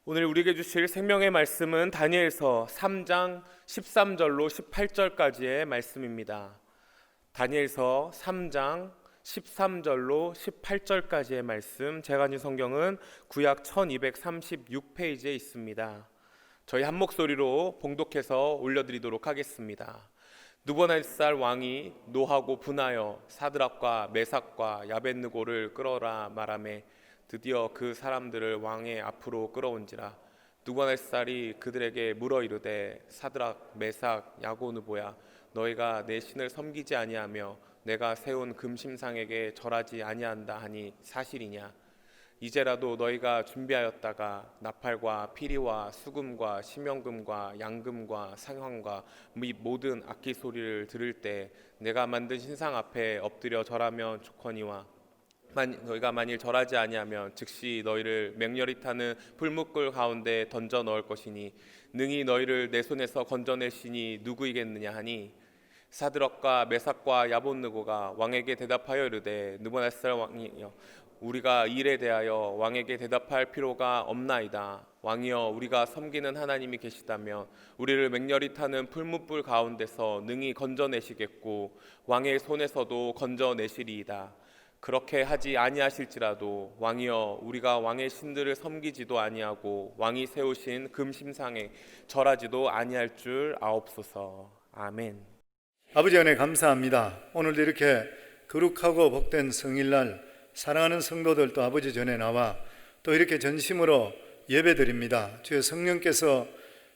오늘 우리에게 주실 생명의 말씀은 다니엘서 3장 13절로 18절까지의 말씀입니다. 다니엘서 3장 13절로 18절까지의 말씀, 제가 가진 성경은 구약 1236페이지에 있습니다. 저희 한 목소리로 봉독해서 올려드리도록 하겠습니다. 느부갓네살 왕이 노하고 분하여 사드락과 메삭과 야벳느고를 끌어라 말하매 드디어 그 사람들을 왕의 앞으로 끌어온지라. 느부갓네살이 그들에게 물어 이르되 사드락 메삭 야고느보야, 너희가 내 신을 섬기지 아니하며 내가 세운 금심상에게 절하지 아니한다 하니 사실이냐? 이제라도 너희가 준비하였다가 나팔과 피리와 수금과 심령금과 양금과 상황과 및 모든 악기 소리를 들을 때 내가 만든 신상 앞에 엎드려 절하면 좋거니와, 너희가 만일 절하지 아니하면 즉시 너희를 맹렬히 타는 풀무불 가운데 던져 넣을 것이니 능히 너희를 내 손에서 건져내시니 누구이겠느냐 하니, 사드락과 메삭과 야봇느고가 왕에게 대답하여 이르되 느부갓네살 왕이여, 우리가 이 일에 대하여 왕에게 대답할 필요가 없나이다. 왕이여, 우리가 섬기는 하나님이 계시다면 우리를 맹렬히 타는 풀무불 가운데서 능히 건져내시겠고 왕의 손에서도 건져내시리이다. 그렇게 하지 아니하실지라도 왕이여, 우리가 왕의 신들을 섬기지도 아니하고 왕이 세우신 금심상에 절하지도 아니할 줄 아옵소서. 아멘. 아버지 은혜 감사합니다. 오늘도 이렇게 거룩하고 복된 성일날 사랑하는 성도들 또 아버지 전에 나와 또 이렇게 전심으로 예배드립니다. 주의 성령께서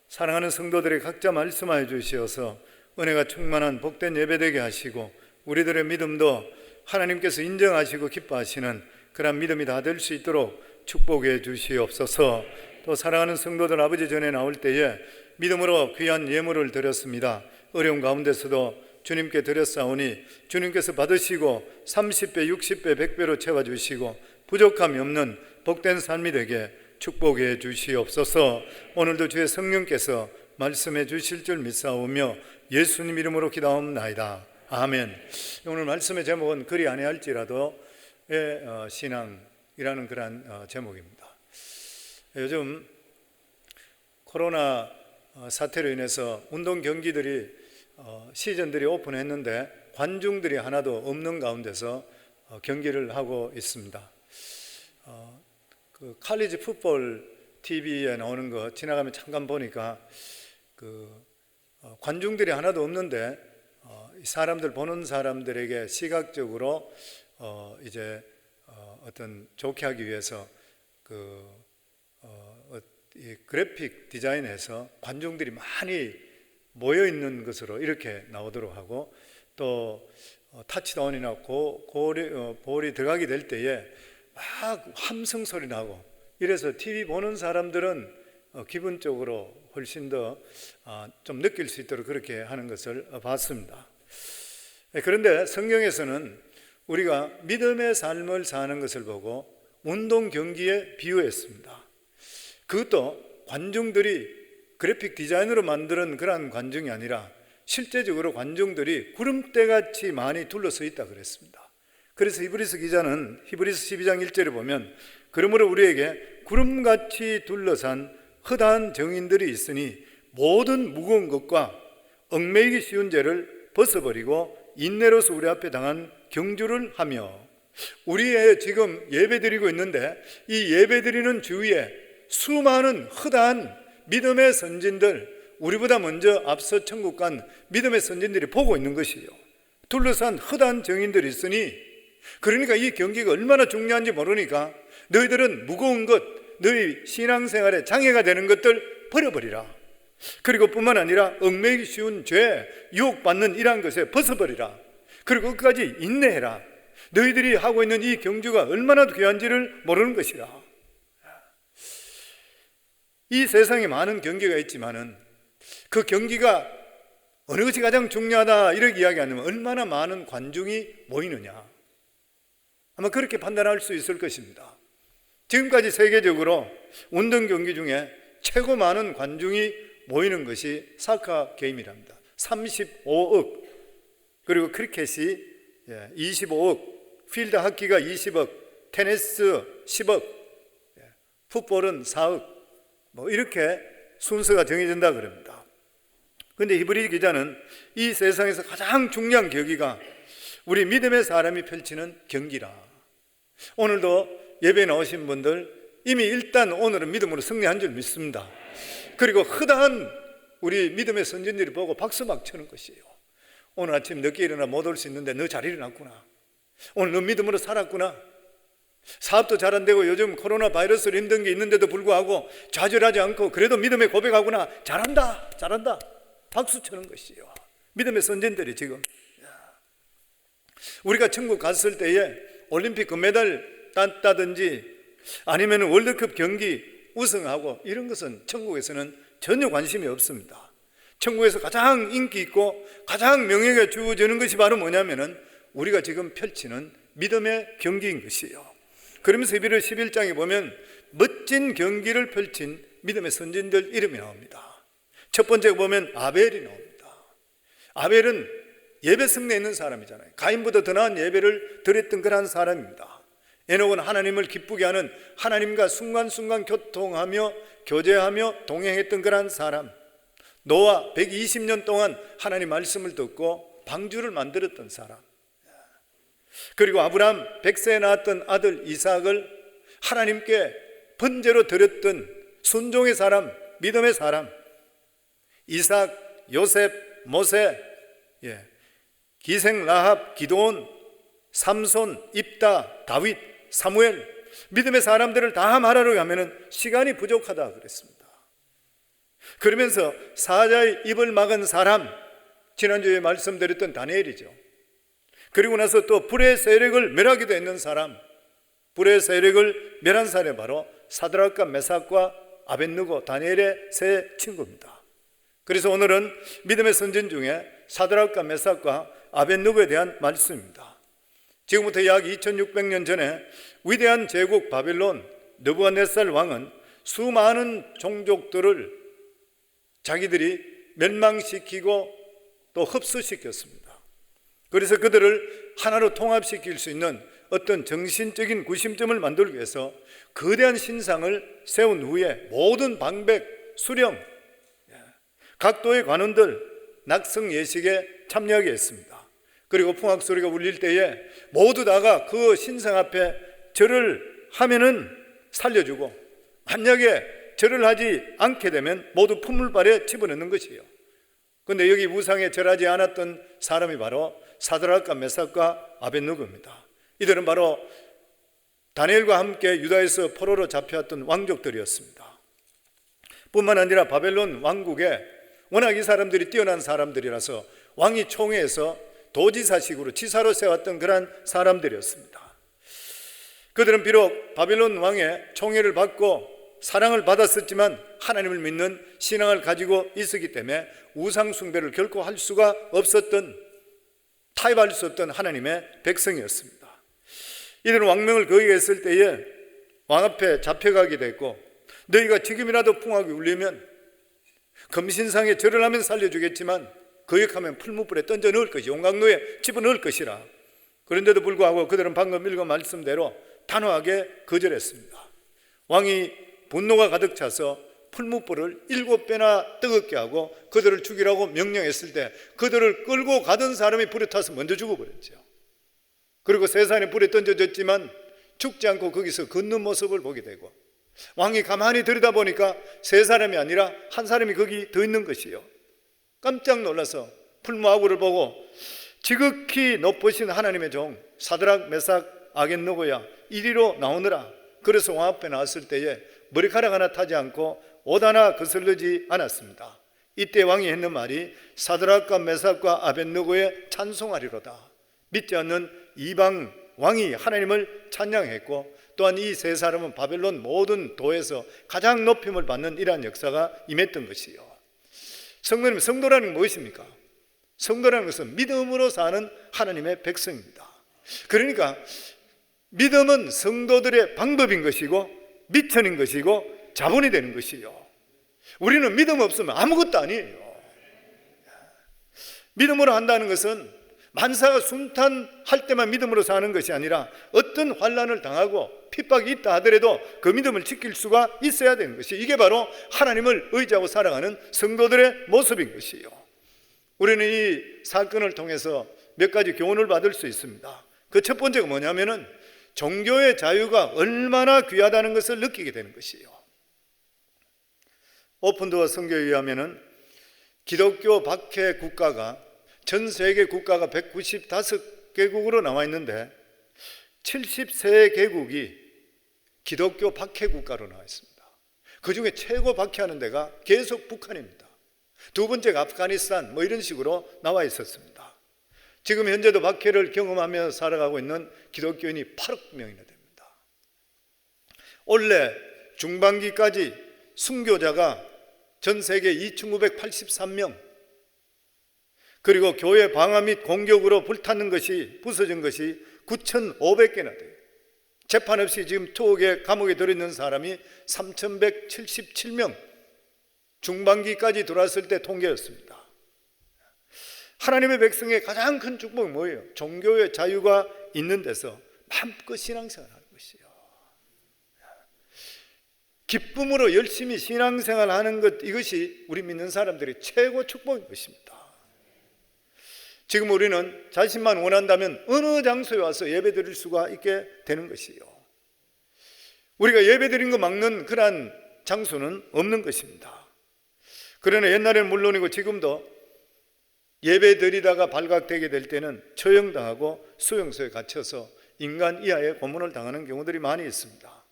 사랑하는 성도들에게 각자 말씀하여 주시어서 은혜가 충만한 복된 예배되게 하시고 우리들의 믿음도 하나님께서 인정하시고 기뻐하시는 그런 믿음이 다 될 수 있도록 축복해 주시옵소서. 또 사랑하는 성도들 아버지 전에 나올 때에 믿음으로 귀한 예물을 드렸습니다. 어려운 가운데서도 주님께 드렸사오니 주님께서 받으시고 30배, 60배, 100배로 채워주시고 부족함이 없는 복된 삶이 되게 축복해 주시옵소서. 오늘도 주의 성령께서 말씀해 주실 줄 믿사오며 예수님 이름으로 기도하옵나이다. 아멘. 오늘 말씀의 제목은 그리 아니할지라도의 신앙이라는 그런 제목입니다. 요즘 코로나 사태로 인해서 운동 경기들이 시즌들이 오픈했는데 관중들이 하나도 없는 가운데서 경기를 하고 있습니다. 그 칼리지 풋볼 TV에 나오는 거 지나가면 잠깐 보니까 관중들이 하나도 없는데 사람들 보는 사람들에게 시각적으로 이제 어떤 좋게 하기 위해서 이 그래픽 디자인에서 관중들이 많이 모여 있는 것으로 이렇게 나오도록 하고, 또 타치다운이나 볼이 들어가게 될 때에 막 함성 소리 나고 이래서 TV 보는 사람들은 기분적으로 훨씬 더 좀 느낄 수 있도록 그렇게 하는 것을 봤습니다. 그런데 성경에서는 우리가 믿음의 삶을 사는 것을 보고 운동 경기에 비유했습니다. 그것도 관중들이 그래픽 디자인으로 만드는 그러한 관중이 아니라 실제적으로 관중들이 구름대같이 많이 둘러서 있다 그랬습니다. 그래서 히브리서 기자는 히브리서 12장 1절에 보면 그러므로 우리에게 구름같이 둘러싼 허다한 정인들이 있으니 모든 무거운 것과 얽매이기 쉬운 죄를 벗어버리고 인내로서 우리 앞에 당한 경주를 하며, 우리의 지금 예배드리고 있는데 이 예배드리는 주위에 수많은 허다한 믿음의 선진들, 우리보다 먼저 앞서 천국 간 믿음의 선진들이 보고 있는 것이요, 둘러싼 허다한 정인들이 있으니, 그러니까 이 경기가 얼마나 중요한지 모르니까 너희들은 무거운 것, 너희 신앙생활에 장애가 되는 것들 버려버리라. 그리고 뿐만 아니라 얽매이기 쉬운 죄, 유혹받는 이러한 것에 벗어버리라. 그리고 끝까지 인내해라. 너희들이 하고 있는 이 경주가 얼마나 귀한지를 모르는 것이라. 이 세상에 많은 경기가 있지만은 그 경기가 어느 것이 가장 중요하다 이렇게 이야기하면 얼마나 많은 관중이 모이느냐, 아마 그렇게 판단할 수 있을 것입니다. 지금까지 세계적으로 운동 경기 중에 최고 많은 관중이 모이는 것이 사카 게임이랍니다. 35억, 그리고 크리켓이 25억, 필드 하키가 20억, 테니스 10억, 풋볼은 4억, 뭐 이렇게 순서가 정해진다 그럽니다. 그런데 히브리 기자는 이 세상에서 가장 중요한 경기가 우리 믿음의 사람이 펼치는 경기라. 오늘도 예배에 나오신 분들 이미 일단 오늘은 믿음으로 승리한 줄 믿습니다. 그리고 허다한 우리 믿음의 선진들이 보고 박수 막 치는 것이에요. 오늘 아침 늦게 일어나 못 올 수 있는데 너 잘 일어났구나. 오늘 너 믿음으로 살았구나. 사업도 잘 안 되고 요즘 코로나 바이러스로 힘든 게 있는데도 불구하고 좌절하지 않고 그래도 믿음의 고백하구나. 잘한다, 잘한다. 박수 치는 것이에요. 믿음의 선진들이 지금. 우리가 천국 갔을 때에 올림픽 금메달 땄다든지 아니면 월드컵 경기 우승하고 이런 것은 천국에서는 전혀 관심이 없습니다. 천국에서 가장 인기 있고 가장 명예가 주어지는 것이 바로 뭐냐면은 우리가 지금 펼치는 믿음의 경기인 것이에요. 그러면서 히브리 11장에 보면 멋진 경기를 펼친 믿음의 선진들 이름이 나옵니다. 첫 번째 보면 아벨이 나옵니다. 아벨은 예배 승리에 있는 사람이잖아요. 가인보다 더 나은 예배를 드렸던 그런 사람입니다. 에녹은 하나님을 기쁘게 하는, 하나님과 순간순간 교통하며 교제하며 동행했던 그런 사람. 노아 120년 동안 하나님 말씀을 듣고 방주를 만들었던 사람. 그리고 아브라함 100세에 낳았던 아들 이삭을 하나님께 번제로 드렸던 순종의 사람, 믿음의 사람. 이삭, 요셉, 모세, 기생 라합, 기드온, 삼손, 입다, 다윗, 사무엘, 믿음의 사람들을 다 말하려고 하면 시간이 부족하다 그랬습니다. 그러면서 사자의 입을 막은 사람, 지난주에 말씀드렸던 다니엘이죠. 그리고 나서 또 불의 세력을 멸하기도 했는 사람, 불의 세력을 멸한 사람이 바로 사드락과 메삭과 아벳느고, 다니엘의 세 친구입니다. 그래서 오늘은 믿음의 선진 중에 사드락과 메삭과 아벳느고에 대한 말씀입니다. 지금부터 약 2600년 전에 위대한 제국 바빌론 느부갓네살 왕은 수많은 종족들을 자기들이 멸망시키고 또 흡수시켰습니다. 그래서 그들을 하나로 통합시킬 수 있는 어떤 정신적인 구심점을 만들기 위해서 거대한 신상을 세운 후에 모든 방백, 수령, 각도의 관원들 낙성 예식에 참여하게 했습니다. 그리고 풍악 소리가 울릴 때에 모두 다가 그 신상 앞에 절을 하면은 살려주고, 만약에 절을 하지 않게 되면 모두 풀무발에 집어넣는 것이에요. 그런데 여기 우상에 절하지 않았던 사람이 바로 사드락과 메삭과 아벳느고입니다. 이들은 바로 다니엘과 함께 유다에서 포로로 잡혀왔던 왕족들이었습니다. 뿐만 아니라 바벨론 왕국에 워낙 이 사람들이 뛰어난 사람들이라서 왕이 총회에서 도지사식으로 지사로 세웠던 그런 사람들이었습니다. 그들은 비록 바벨론 왕의 총애를 받고 사랑을 받았었지만 하나님을 믿는 신앙을 가지고 있었기 때문에 우상 숭배를 결코 할 수가 없었던, 타협할 수 없던 하나님의 백성이었습니다. 이들은 왕명을 거역했을 때에 왕 앞에 잡혀가게 됐고, 너희가 지금이라도 풍악이 울리면 금신상에 절을 하면 살려주겠지만 거역하면 풀무불에 던져 넣을 것이, 용광로에 집어넣을 것이라. 그런데도 불구하고 그들은 방금 읽은 말씀대로 단호하게 거절했습니다. 왕이 분노가 가득 차서 풀무불을 7배나 뜨겁게 하고 그들을 죽이라고 명령했을 때 그들을 끌고 가던 사람이 불에 타서 먼저 죽어버렸죠. 그리고 세상에 불에 던져졌지만 죽지 않고 거기서 걷는 모습을 보게 되고, 왕이 가만히 들여다보니까 세 사람이 아니라 한 사람이 거기 더 있는 것이요. 깜짝 놀라서 풀무하고를 보고 지극히 높으신 하나님의 종 사드락 메삭 아벳느고야 이리로 나오느라. 그래서 왕 앞에 나왔을 때에 머리카락 하나 타지 않고 옷 하나 거슬리지 않았습니다. 이때 왕이 했는 말이 사드락과 메삭과 아벳느고에 찬송하리로다. 믿지 않는 이방 왕이 하나님을 찬양했고, 또한 이 세 사람은 바벨론 모든 도에서 가장 높임을 받는 이러한 역사가 임했던 것이요. 성도님, 성도라는 건 무엇입니까? 성도라는 것은 믿음으로 사는 하나님의 백성입니다. 그러니까 믿음은 성도들의 방법인 것이고 미천인 것이고 자본이 되는 것이요. 우리는 믿음 없으면 아무것도 아니에요. 믿음으로 한다는 것은 만사가 순탄할 때만 믿음으로 사는 것이 아니라 어떤 환난을 당하고 핍박이 있다 하더라도 그 믿음을 지킬 수가 있어야 되는 것이, 이게 바로 하나님을 의지하고 살아가는 성도들의 모습인 것이요. 우리는 이 사건을 통해서 몇 가지 교훈을 받을 수 있습니다. 그 첫 번째가 뭐냐면은 종교의 자유가 얼마나 귀하다는 것을 느끼게 되는 것이요. 오픈도어 선교에 의하면은 기독교 박해 국가가, 전 세계 국가가 195개국으로 나와 있는데 73개국이 기독교 박해 국가로 나와 있습니다. 그 중에 최고 박해하는 데가 계속 북한입니다. 두 번째가 아프가니스탄, 뭐 이런 식으로 나와 있었습니다. 지금 현재도 박해를 경험하며 살아가고 있는 기독교인이 8억 명이나 됩니다. 올해 중반기까지 순교자가 전 세계 2,983명, 그리고 교회 방화 및 공격으로 불타는 것이, 부서진 것이 9,500개나 돼요. 재판 없이 지금 투옥에 감옥에 들어있는 사람이 3,177명, 중반기까지 들어왔을 때 통계였습니다. 하나님의 백성의 가장 큰 축복은 뭐예요? 종교의 자유가 있는 데서 마음껏 신앙생활 하는 것이요. 기쁨으로 열심히 신앙생활 하는 것, 이것이 우리 믿는 사람들의 최고 축복인 것입니다. 지금 우리는 자신만 원한다면 어느 장소에 와서 예배 드릴 수가 있게 되는 것이요. 우리가 예배 드린 거 막는 그러한 장소는 없는 것입니다. 그러나 옛날에는 물론이고 지금도 예배 드리다가 발각되게 될 때는 처형당하고 수용소에 갇혀서 인간 이하의 고문을 당하는 경우들이 많이 있습니다.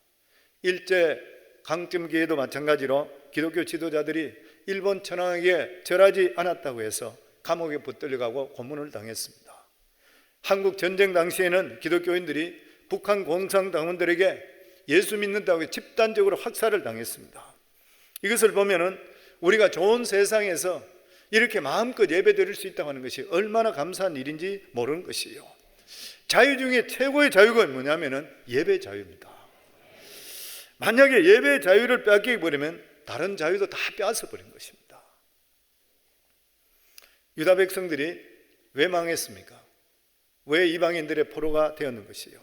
일제 강점기에도 마찬가지로 기독교 지도자들이 일본 천황에게 절하지 않았다고 해서 감옥에 붙들려가고 고문을 당했습니다. 한국 전쟁 당시에는 기독교인들이 북한 공산당원들에게 예수 믿는다고 집단적으로 학살을 당했습니다. 이것을 보면은 우리가 좋은 세상에서 이렇게 마음껏 예배 드릴 수 있다고 하는 것이 얼마나 감사한 일인지 모르는 것이요. 자유 중에 최고의 자유가 뭐냐면은 예배 자유입니다. 만약에 예배 자유를 빼앗기게 버리면 다른 자유도 다 빼앗아 버린 것입니다. 유다 백성들이 왜 망했습니까? 왜 이방인들의 포로가 되었는 것이요?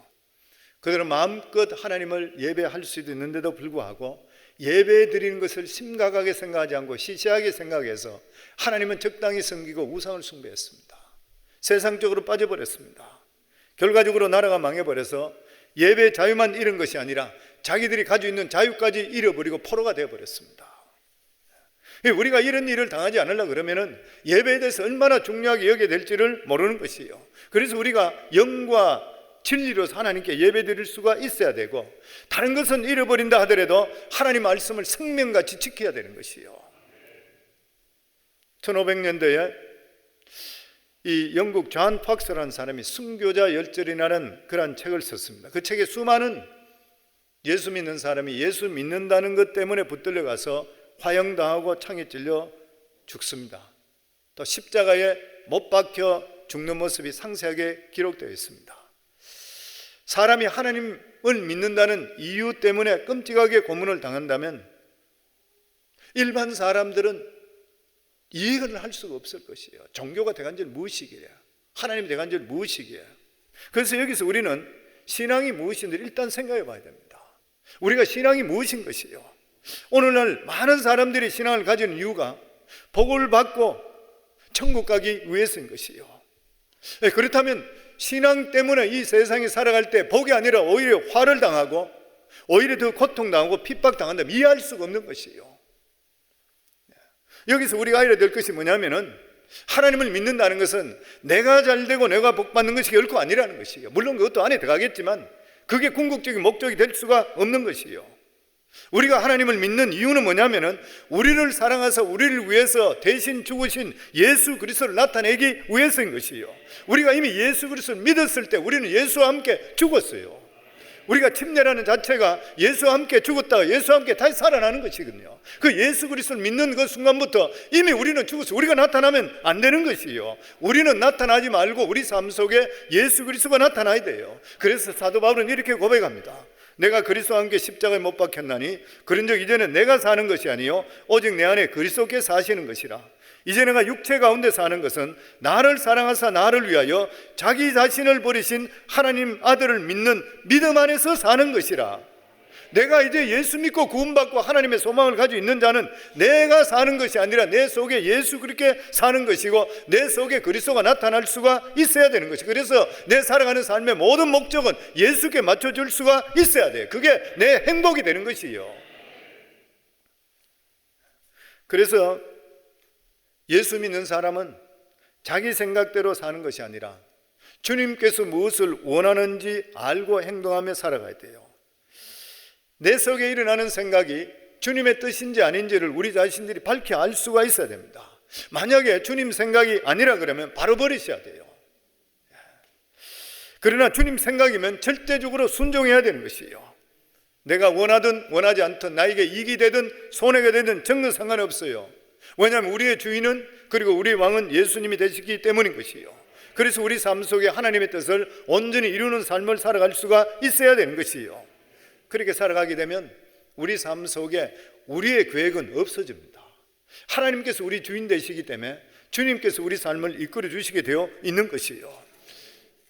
그들은 마음껏 하나님을 예배할 수도 있는데도 불구하고 예배 드리는 것을 심각하게 생각하지 않고 시시하게 생각해서 하나님은 적당히 섬기고 우상을 숭배했습니다. 세상적으로 빠져버렸습니다. 결과적으로 나라가 망해버려서 예배 자유만 잃은 것이 아니라 자기들이 가지고 있는 자유까지 잃어버리고 포로가 되어버렸습니다. 우리가 이런 일을 당하지 않으려고 그러면은 예배에 대해서 얼마나 중요하게 여겨야 될지를 모르는 것이에요. 그래서 우리가 영과 진리로서 하나님께 예배 드릴 수가 있어야 되고, 다른 것은 잃어버린다 하더라도 하나님 말씀을 생명같이 지켜야 되는 것이에요. 1500년대에 이 영국 존 팍스라는 사람이 순교자 열절이라는 그런 책을 썼습니다. 그 책에 수많은 예수 믿는 사람이 예수 믿는다는 것 때문에 붙들려가서 화형당하고 창에 찔려 죽습니다. 또 십자가에 못 박혀 죽는 모습이 상세하게 기록되어 있습니다. 사람이 하나님을 믿는다는 이유 때문에 끔찍하게 고문을 당한다면 일반 사람들은 이해를 할 수가 없을 것이에요. 종교가 대간절 무엇이기야? 하나님이 대간절 무엇이기야? 그래서 여기서 우리는 신앙이 무엇인지 일단 생각해 봐야 됩니다. 우리가 신앙이 무엇인 것이요? 오늘날 많은 사람들이 신앙을 가지는 이유가 복을 받고 천국 가기 위해서인 것이요. 그렇다면 신앙 때문에 이 세상에 살아갈 때 복이 아니라 오히려 화를 당하고 오히려 더 고통당하고 핍박당한다면 이해할 수가 없는 것이요. 여기서 우리가 알아야 될 것이 뭐냐면은 하나님을 믿는다는 것은 내가 잘되고 내가 복받는 것이 결코 아니라는 것이에요. 물론 그것도 안에 들어가겠지만 그게 궁극적인 목적이 될 수가 없는 것이에요. 우리가 하나님을 믿는 이유는 뭐냐면은 우리를 사랑하사 우리를 위해서 대신 죽으신 예수 그리스도를 나타내기 위해서인 것이에요. 우리가 이미 예수 그리스도를 믿었을 때 우리는 예수와 함께 죽었어요. 우리가 침례라는 자체가 예수와 함께 죽었다가 예수와 함께 다시 살아나는 것이거든요. 그 예수 그리스도를 믿는 그 순간부터 이미 우리는 죽었어요. 우리가 나타나면 안 되는 것이에요. 우리는 나타나지 말고 우리 삶 속에 예수 그리스도가 나타나야 돼요. 그래서 사도 바울은 이렇게 고백합니다. 내가 그리스도와 함께 십자가에 못 박혔나니 그런즉 이제는 내가 사는 것이 아니요 오직 내 안에 그리스도께 사시는 것이라. 이제 내가 육체 가운데 사는 것은 나를 사랑하사 나를 위하여 자기 자신을 버리신 하나님 아들을 믿는 믿음 안에서 사는 것이라. 내가 이제 예수 믿고 구원받고 하나님의 소망을 가지고 있는 자는 내가 사는 것이 아니라 내 속에 예수 그렇게 사는 것이고 내 속에 그리스도가 나타날 수가 있어야 되는 것이. 그래서 내 살아가는 삶의 모든 목적은 예수께 맞춰줄 수가 있어야 돼요. 그게 내 행복이 되는 것이요. 그래서 예수 믿는 사람은 자기 생각대로 사는 것이 아니라 주님께서 무엇을 원하는지 알고 행동하며 살아가야 돼요. 내 속에 일어나는 생각이 주님의 뜻인지 아닌지를 우리 자신들이 밝히 알 수가 있어야 됩니다. 만약에 주님 생각이 아니라 그러면 바로 버리셔야 돼요. 그러나 주님 생각이면 절대적으로 순종해야 되는 것이에요. 내가 원하든 원하지 않든 나에게 이익이 되든 손해가 되든 전혀 상관없어요. 왜냐하면 우리의 주인은 그리고 우리의 왕은 예수님이 되시기 때문인 것이에요. 그래서 우리 삶 속에 하나님의 뜻을 온전히 이루는 삶을 살아갈 수가 있어야 되는 것이에요. 그렇게 살아가게 되면 우리 삶 속에 우리의 계획은 없어집니다. 하나님께서 우리 주인 되시기 때문에 주님께서 우리 삶을 이끌어 주시게 되어 있는 것이에요.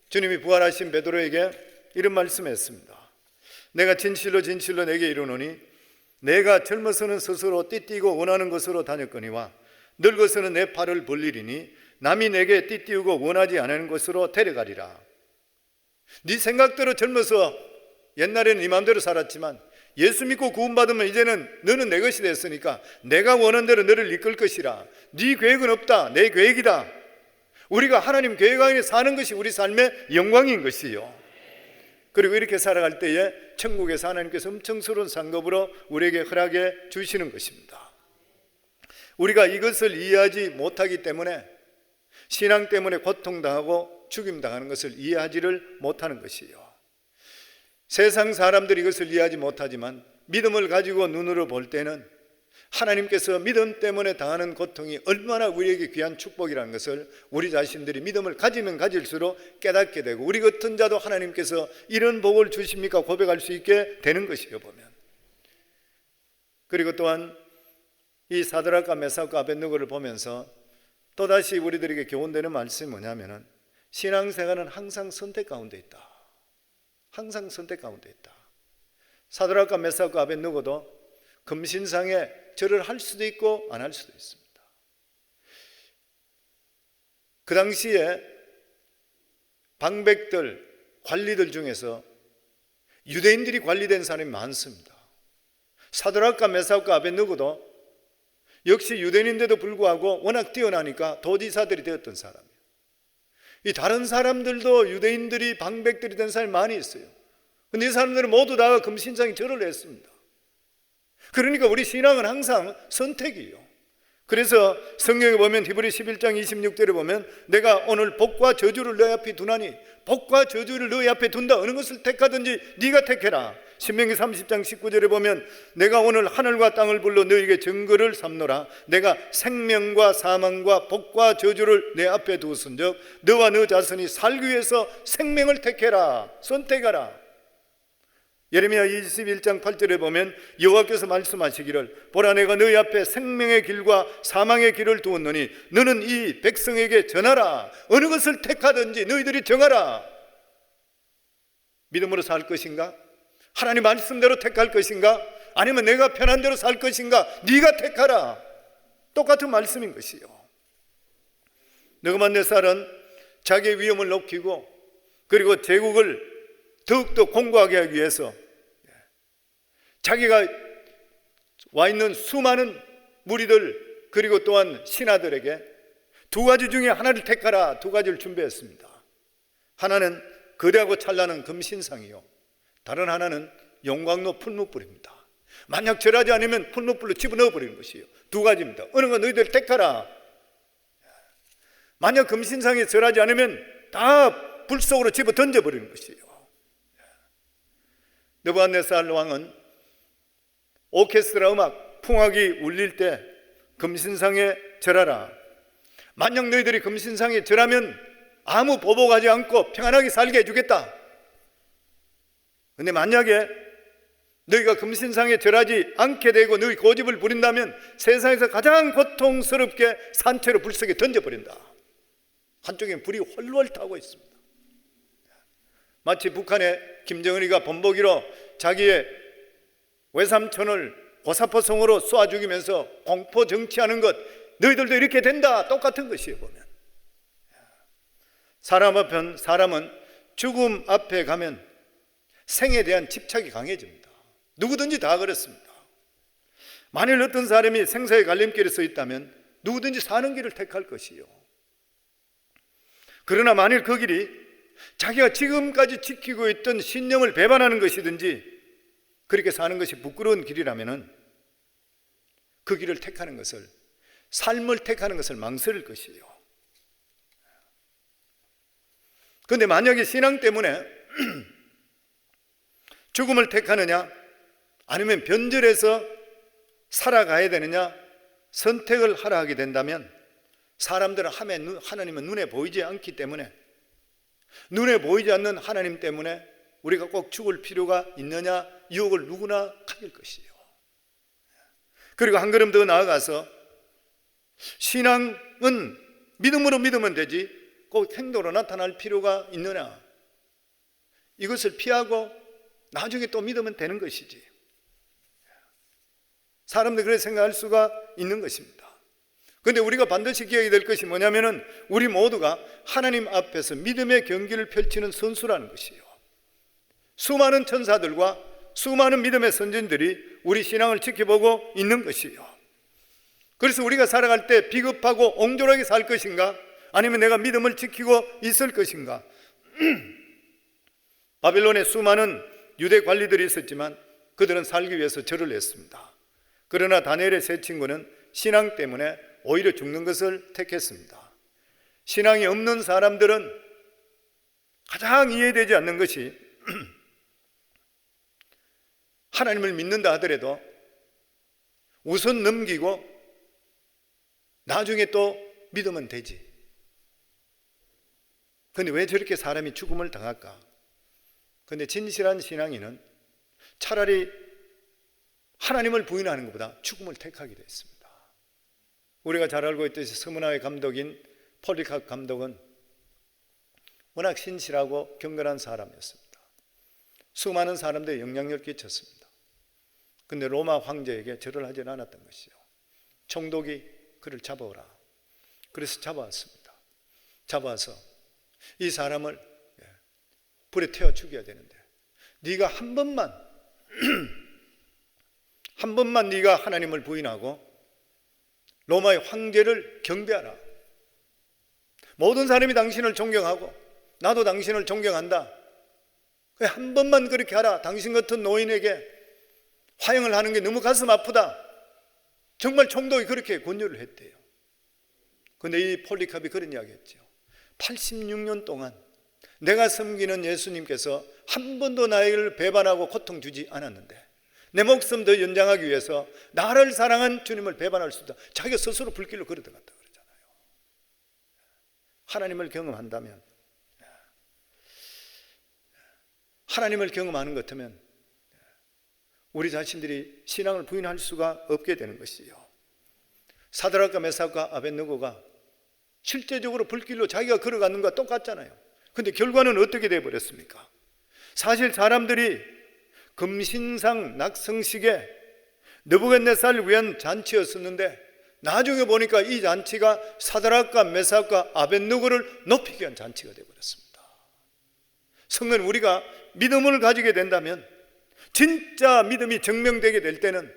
주님이 부활하신 베드로에게 이런 말씀했습니다. 내가 진실로 진실로 내게 이르노니 내가 젊어서는 스스로 띠띠고 원하는 것으로 다녔거니와 늙어서는 내 팔을 벌리리니 남이 내게 띠띠우고 원하지 않는 것으로 데려가리라. 네 생각대로 젊어서 옛날에는 네 마음대로 살았지만 예수 믿고 구원받으면 이제는 너는 내 것이 됐으니까 내가 원하는 대로 너를 이끌 것이라. 네 계획은 없다. 내 계획이다. 우리가 하나님 계획 안에 사는 것이 우리 삶의 영광인 것이요. 그리고 이렇게 살아갈 때에 천국에서 하나님께서 엄청스러운 상급으로 우리에게 허락해 주시는 것입니다. 우리가 이것을 이해하지 못하기 때문에 신앙 때문에 고통당하고 죽임당하는 것을 이해하지를 못하는 것이요. 세상 사람들이 이것을 이해하지 못하지만 믿음을 가지고 눈으로 볼 때는 하나님께서 믿음 때문에 당하는 고통이 얼마나 우리에게 귀한 축복이라는 것을 우리 자신들이 믿음을 가지면 가질수록 깨닫게 되고 우리 같은 자도 하나님께서 이런 복을 주십니까 고백할 수 있게 되는 것이요 보면. 그리고 또한 이 사드락과 메삭과 아벳느고를 보면서 또다시 우리들에게 교훈되는 말씀이 뭐냐면은 신앙생활은 항상 선택 가운데 있다. 항상 선택 가운데 있다. 사드락과 메삭과 아벳느고도 금신상에 절을 할 수도 있고 안 할 수도 있습니다. 그 당시에 방백들, 관리들 중에서 유대인들이 관리된 사람이 많습니다. 사드락과 메삭과 아벳느고도 역시 유대인인데도 불구하고 워낙 뛰어나니까 도지사들이 되었던 사람이에요. 이 다른 사람들도 유대인들이 방백들이 된 사람이 많이 있어요. 근데 이 사람들은 모두 다 금신상에 절을 했습니다. 그러니까 우리 신앙은 항상 선택이에요. 그래서 성경에 보면 히브리 11장 26절에 보면 내가 오늘 복과 저주를 너희 앞에 두나니 복과 저주를 너희 앞에 둔다. 어느 것을 택하든지 네가 택해라. 신명기 30장 19절에 보면 내가 오늘 하늘과 땅을 불러 너희에게 증거를 삼노라. 내가 생명과 사망과 복과 저주를 내 앞에 두었은즉 너와 너 자손이 살기 위해서 생명을 택해라. 선택하라. 예레미야 21장 8절에 보면 여호와께서 말씀하시기를 보라 내가 너희 앞에 생명의 길과 사망의 길을 두었노니 너는 이 백성에게 전하라. 어느 것을 택하든지 너희들이 정하라. 믿음으로 살 것인가? 하나님 말씀대로 택할 것인가? 아니면 내가 편한 대로 살 것인가? 네가 택하라. 똑같은 말씀인 것이요. 느부갓네살은 자기의 위엄을 높이고 그리고 제국을 더욱더 공고하게 하기 위해서 자기가 와 있는 수많은 무리들 그리고 또한 신하들에게 두 가지 중에 하나를 택하라. 두 가지를 준비했습니다. 하나는 거대하고 찬란한 금신상이요, 다른 하나는 용광로 풀무불입니다. 만약 절하지 않으면 풀무불로 집어넣어 버리는 것이에요. 두 가지입니다. 어느 거 너희들 택하라. 만약 금신상에 절하지 않으면 다 불 속으로 집어 던져버리는 것이에요. 느부갓네살 왕은 오케스트라 음악 풍악이 울릴 때 금신상에 절하라. 만약 너희들이 금신상에 절하면 아무 보복하지 않고 평안하게 살게 해주겠다. 근데 만약에 너희가 금신상에 절하지 않게 되고 너희 고집을 부린다면 세상에서 가장 고통스럽게 산채로 불 속에 던져버린다. 한쪽에 불이 훨훨 타고 있습니다. 마치 북한의 김정은이가 본보기로 자기의 외삼촌을 고사포성으로 쏘아 죽이면서 공포 정치하는 것, 너희들도 이렇게 된다, 똑같은 것이에요. 보면 사람은 죽음 앞에 가면 생에 대한 집착이 강해집니다. 누구든지 다 그렇습니다. 만일 어떤 사람이 생사의 갈림길에 서 있다면 누구든지 사는 길을 택할 것이요. 그러나 만일 그 길이 자기가 지금까지 지키고 있던 신념을 배반하는 것이든지 그렇게 사는 것이 부끄러운 길이라면 그 길을 택하는 것을, 삶을 택하는 것을 망설일 것이에요. 그런데 만약에 신앙 때문에 죽음을 택하느냐 아니면 변절해서 살아가야 되느냐 선택을 하라 하게 된다면 사람들은 하나님은 눈에 보이지 않기 때문에, 눈에 보이지 않는 하나님 때문에 우리가 꼭 죽을 필요가 있느냐 유혹을 누구나 가질 것이에요. 그리고 한 걸음 더 나아가서 신앙은 믿음으로 믿으면 되지 꼭 행동으로 나타날 필요가 있느냐, 이것을 피하고 나중에 또 믿으면 되는 것이지. 사람들이 그렇게 생각할 수가 있는 것입니다. 그런데 우리가 반드시 기억해야 될 것이 뭐냐면은 우리 모두가 하나님 앞에서 믿음의 경기를 펼치는 선수라는 것이에요. 수많은 천사들과 수많은 믿음의 선진들이 우리 신앙을 지켜보고 있는 것이에요. 그래서 우리가 살아갈 때 비겁하고 옹졸하게 살 것인가 아니면 내가 믿음을 지키고 있을 것인가. 바빌론에 수많은 유대 관리들이 있었지만 그들은 살기 위해서 절을 했습니다. 그러나 다니엘의 세 친구는 신앙 때문에 오히려 죽는 것을 택했습니다. 신앙이 없는 사람들은 가장 이해되지 않는 것이 하나님을 믿는다 하더라도 우선 넘기고 나중에 또 믿으면 되지. 그런데 왜 저렇게 사람이 죽음을 당할까? 그런데 진실한 신앙인은 차라리 하나님을 부인하는 것보다 죽음을 택하게 되어 있습니다. 우리가 잘 알고 있듯이 서문화의 감독인 폴리카프 감독은 워낙 신실하고 경건한 사람이었습니다. 수많은 사람들에 영향력을 끼쳤습니다. 그런데 로마 황제에게 절을 하지 않았던 것이요. 총독이 그를 잡아오라. 그래서 잡아왔습니다. 잡아와서 이 사람을 불에 태워 죽여야 되는데 네가 한 번만 네가 하나님을 부인하고 로마의 황제를 경배하라. 모든 사람이 당신을 존경하고 나도 당신을 존경한다. 한 번만 그렇게 하라. 당신 같은 노인에게 화형을 하는 게 너무 가슴 아프다. 정말 총독이 그렇게 권유를 했대요. 그런데 이 폴리카프이 그런 이야기 했죠. 86년 동안 내가 섬기는 예수님께서 한 번도 나를 배반하고 고통 주지 않았는데 내 목숨 더 연장하기 위해서 나를 사랑한 주님을 배반할 수 있다. 자기가 스스로 불길로 걸어들어갔다 그러잖아요. 하나님을 경험한다면, 하나님을 경험하는 것 같으면 우리 자신들이 신앙을 부인할 수가 없게 되는 것이요. 사드락과 메삭과 아벳느고가 실제적으로 불길로 자기가 걸어가는 것과 똑같잖아요. 그런데 결과는 어떻게 되어버렸습니까? 사실 사람들이 금신상 낙성식에 느부갓네살을 위한 잔치였었는데 나중에 보니까 이 잔치가 사드락과 메삭과 아벳느고를 높이기 위한 잔치가 되어버렸습니다. 성도는 우리가 믿음을 가지게 된다면, 진짜 믿음이 증명되게 될 때는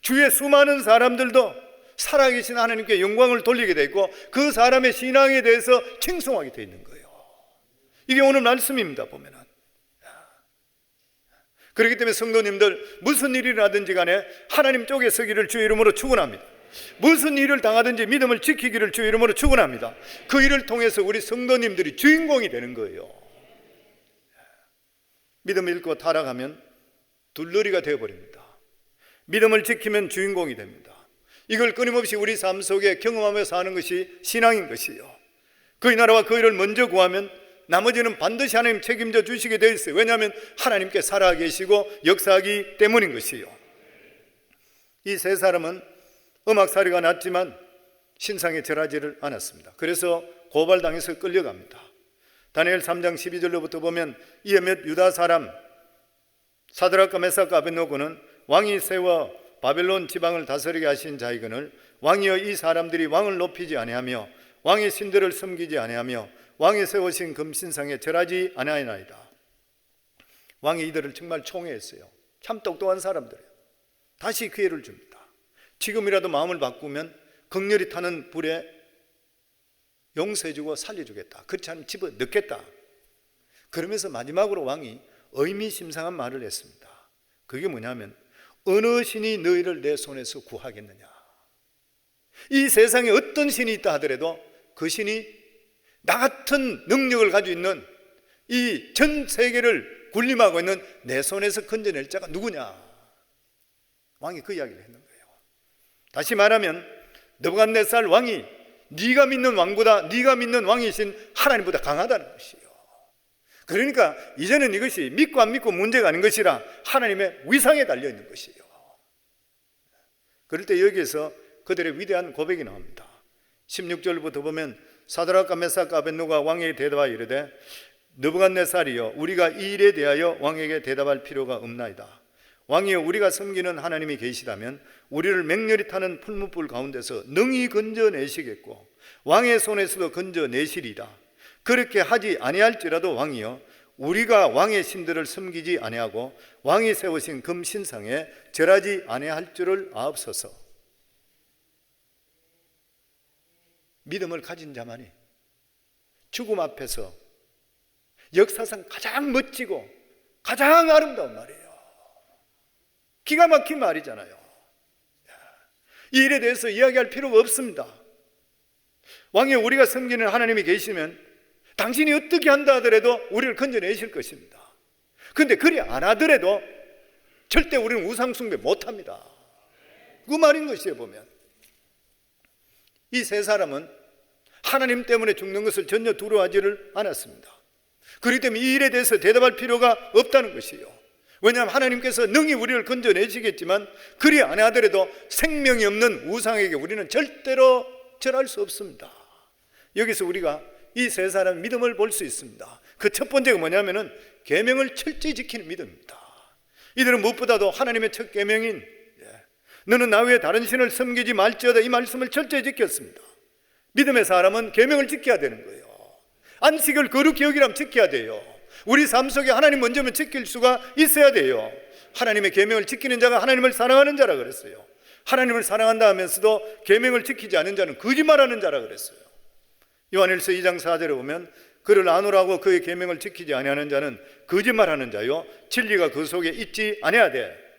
주위의 수많은 사람들도 살아계신 하나님께 영광을 돌리게 되고 그 사람의 신앙에 대해서 칭송하게 되어 있는 거예요. 이게 오늘 말씀입니다. 보면은. 그렇기 때문에 성도님들, 무슨 일이 나든지 간에 하나님 쪽에 서기를 주의 이름으로 축원합니다. 무슨 일을 당하든지 믿음을 지키기를 주의 이름으로 축원합니다. 그 일을 통해서 우리 성도님들이 주인공이 되는 거예요. 믿음을 잃고 타락하면 둘러리가 되어버립니다. 믿음을 지키면 주인공이 됩니다. 이걸 끊임없이 우리 삶 속에 경험하며 사는 것이 신앙인 것이요. 그의 나라와 그 일을 먼저 구하면 나머지는 반드시 하나님 책임져 주시게 되어 있어요. 왜냐하면 하나님께 살아계시고 역사하기 때문인 것이요. 이 세 사람은 음악사리가 났지만 신상에 절하지를 않았습니다. 그래서 고발당해서 끌려갑니다. 다니엘 3장 12절로부터 보면 이에 몇 유다 사람 사드락과 메삭과 아벳노고는 왕이 세워 바벨론 지방을 다스리게 하신 자이거늘 왕이여 이 사람들이 왕을 높이지 아니하며 왕의 신들을 섬기지 아니하며 왕이 세우신 금신상에 절하지 아니하나이다. 왕이 이들을 정말 총애했어요. 참 똑똑한 사람들이에요. 다시 기회를 줍니다. 지금이라도 마음을 바꾸면 극렬히 타는 불에 용서해주고 살려주겠다. 그렇지 않으면 집어 넣겠다. 그러면서 마지막으로 왕이 의미심장한 말을 했습니다. 그게 뭐냐면 어느 신이 너희를 내 손에서 구하겠느냐. 이 세상에 어떤 신이 있다 하더라도 그 신이 나 같은 능력을 가지고 있는 이 전 세계를 군림하고 있는 내 손에서 건져낼 자가 누구냐. 왕이 그 이야기를 했는 거예요. 다시 말하면 느부갓네살 왕이 네가 믿는 왕보다 네가 믿는 왕이신 하나님보다 강하다는 것이에요. 그러니까 이제는 이것이 믿고 안 믿고 문제가 아닌 것이라 하나님의 위상에 달려있는 것이에요. 그럴 때 여기에서 그들의 위대한 고백이 나옵니다. 16절부터 보면 사드락과 메삭과 아벳노고가 왕에게 대답하여 이르되 느부갓네살이여 우리가 이 일에 대하여 왕에게 대답할 필요가 없나이다. 왕이여 우리가 섬기는 하나님이 계시다면 우리를 맹렬히 타는 풀무불 가운데서 능히 건져내시겠고 왕의 손에서도 건져내시리다. 그렇게 하지 아니할지라도 왕이여 우리가 왕의 신들을 섬기지 아니하고 왕이 세우신 금신상에 절하지 아니할 줄을 아옵소서. 믿음을 가진 자만이 죽음 앞에서 역사상 가장 멋지고 가장 아름다운 말이에요. 기가 막힌 말이잖아요. 이 일에 대해서 이야기할 필요가 없습니다. 왕이 우리가 섬기는 하나님이 계시면 당신이 어떻게 한다 하더라도 우리를 건져내실 것입니다. 그런데 그리 안 하더라도 절대 우리는 우상숭배 못합니다. 그 말인 것이에요. 보면 이 세 사람은 하나님 때문에 죽는 것을 전혀 두려워하지를 않았습니다. 그렇기 때문에 이 일에 대해서 대답할 필요가 없다는 것이에요. 왜냐하면 하나님께서 능히 우리를 건져내시겠지만 그리 안 하더라도 생명이 없는 우상에게 우리는 절대로 절할 수 없습니다. 여기서 우리가 이 세 사람의 믿음을 볼 수 있습니다. 그 첫 번째가 뭐냐면은 계명을 철저히 지키는 믿음입니다. 이들은 무엇보다도 하나님의 첫 계명인 너는 나 외에 다른 신을 섬기지 말지어다 이 말씀을 철저히 지켰습니다. 믿음의 사람은 계명을 지켜야 되는 거예요. 안식을 거룩히 여기라면 지켜야 돼요. 우리 삶 속에 하나님 먼저면 지킬 수가 있어야 돼요. 하나님의 계명을 지키는 자가 하나님을 사랑하는 자라 그랬어요. 하나님을 사랑한다 하면서도 계명을 지키지 않는 자는 거짓말하는 자라 그랬어요. 요한일서 2장 4절에 보면 그를 아노라고 그의 계명을 지키지 아니하는 자는 거짓말하는 자요 진리가 그 속에 있지 아니하되.